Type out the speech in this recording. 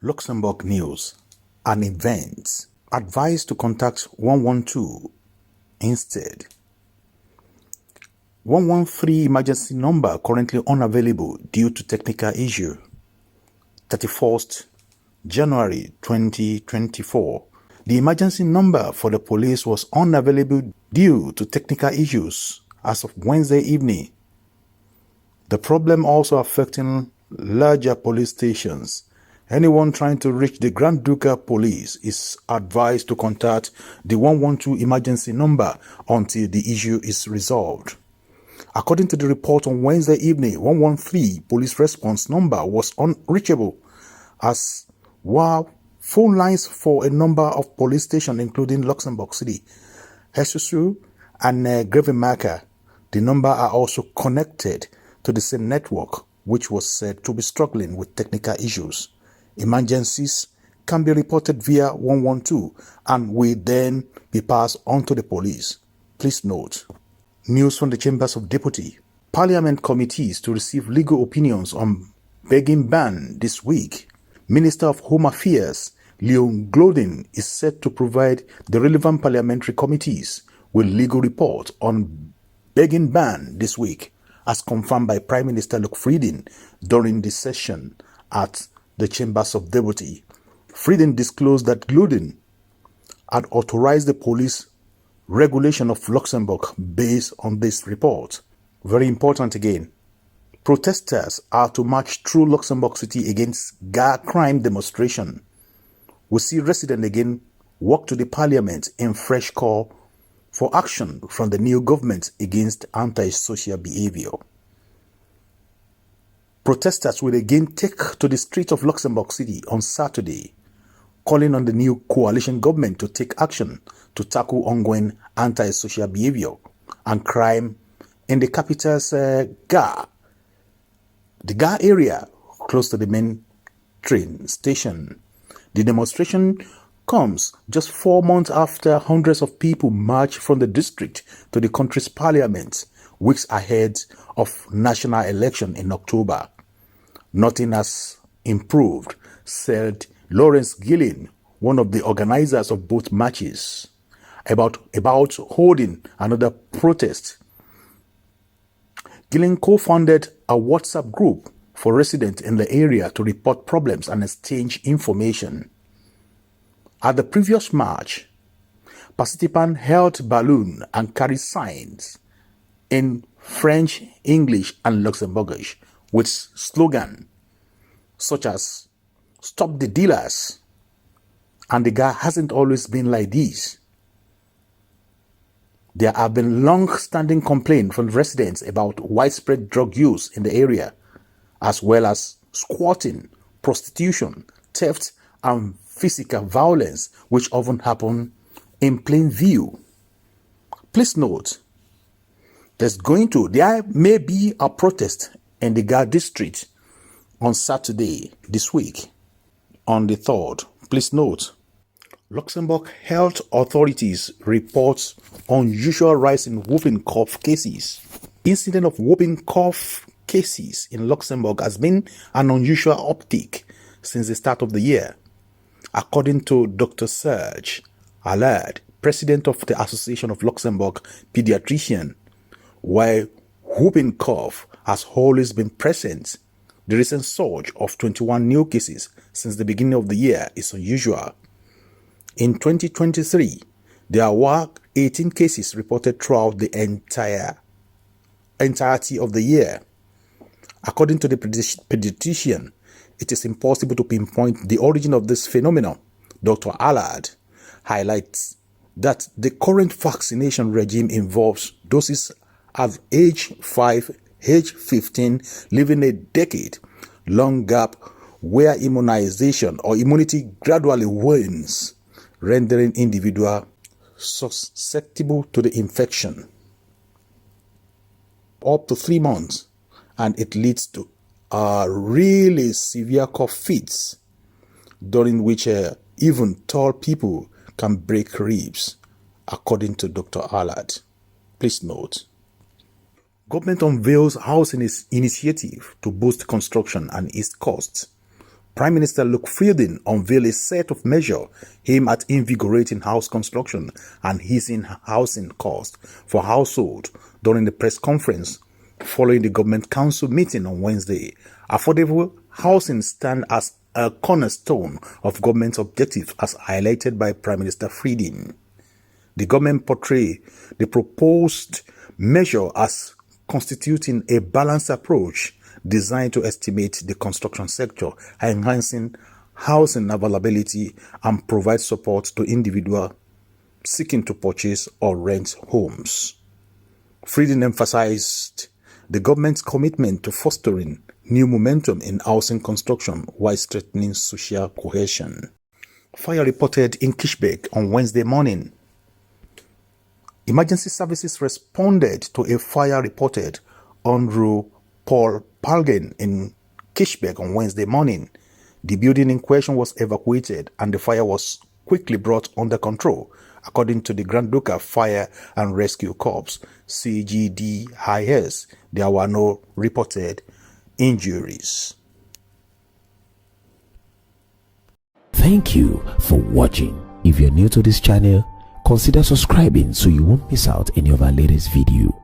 Luxembourg news and events. Advised to contact 112 instead. 113 emergency number currently unavailable due to technical issue. 31st January 2024. The emergency number for the police was unavailable due to technical issues as of Wednesday evening. The problem also affecting larger police stations. Anyone trying to reach the Grand Ducal Police is advised to contact the 112 emergency number until the issue is resolved. According to the report on Wednesday evening, 113 police response number was unreachable as while phone lines for a number of police stations including Luxembourg City, Hesusu and Grevenmacher, the number are also connected to the same network, which was said to be struggling with technical issues. Emergencies can be reported via 112 and will then be passed on to the police. Please note, news from the Chambers of Deputy. Parliament committees to receive legal opinions on begging ban this week. Minister of Home Affairs Leon Glodin is set to provide the relevant parliamentary committees with legal report on begging ban this week, as confirmed by Prime Minister Luc Frieden during the session at the Chambers of Deputy. Frieden disclosed that Glodin had authorized the police regulation of Luxembourg based on this report. Very important again. Protesters are to march through Luxembourg City against Gare crime demonstration. We see residents again walk to the parliament in fresh call for action from the new government against anti-social behavior. Protesters will again take to the streets of Luxembourg City on Saturday, calling on the new coalition government to take action to tackle ongoing anti-social behavior and crime in the capital's Gare. The Gare area, close to the main train station. The demonstration comes just 4 months after hundreds of people marched from the district to the country's parliament, weeks ahead of national election in October. Nothing has improved, said Lawrence Gillen, one of the organizers of both marches, about holding another protest. Gillen co-founded a WhatsApp group for residents in the area to report problems and exchange information. At the previous march, participants held balloons and carried signs in French, English, and Luxembourgish with slogans such as "Stop the dealers" and "The Gare hasn't always been like this." There have been long-standing complaints from residents about widespread drug use in the area, as well as squatting, prostitution, theft, and physical violence, which often happen in plain view. Please note, there may be a protest in the Gare district on Saturday this week, on the 3rd. Please note, Luxembourg health authorities report unusual rise in whooping cough cases. Incident of whooping cough cases in Luxembourg has been an unusual uptick since the start of the year, according to Dr. Serge Allard, president of the Association of Luxembourg Pediatricians. While whooping cough has always been present, the recent surge of 21 new cases since the beginning of the year is unusual. In 2023, there were 18 cases reported throughout the entirety of the year. According to the pediatrician, it is impossible to pinpoint the origin of this phenomenon. Dr. Allard highlights that the current vaccination regime involves doses at age 5, age 15, leaving a decade-long gap where immunization or immunity gradually wanes, rendering individuals susceptible to the infection up to 3 months, and it leads to really severe cough fits, during which even tall people can break ribs, according to Dr. Allard. Please note, government unveils housing initiative to boost construction and ease costs. Prime Minister Luxembourg unveiled a set of measures aimed at invigorating house construction and easing housing costs for households during the press conference following the Government Council meeting on Wednesday. Affordable housing stands as a cornerstone of government's objective, as highlighted by Prime Minister Frieden. The government portrayed the proposed measure as constituting a balanced approach designed to estimate the construction sector, enhancing housing availability and provide support to individuals seeking to purchase or rent homes. Frieden emphasized the government's commitment to fostering new momentum in housing construction while strengthening social cohesion. Fire reported in Kirchberg on Wednesday morning. Emergency services responded to a fire reported on Rue Paul Palgen in Kirchberg on Wednesday morning. The building in question was evacuated and the fire was quickly brought under control, according to the Grand Ducal Fire and Rescue Corps (CGDIS). There were no reported injuries. Thank you for watching. If you're new to this channel, consider subscribing so you won't miss out any of our latest video.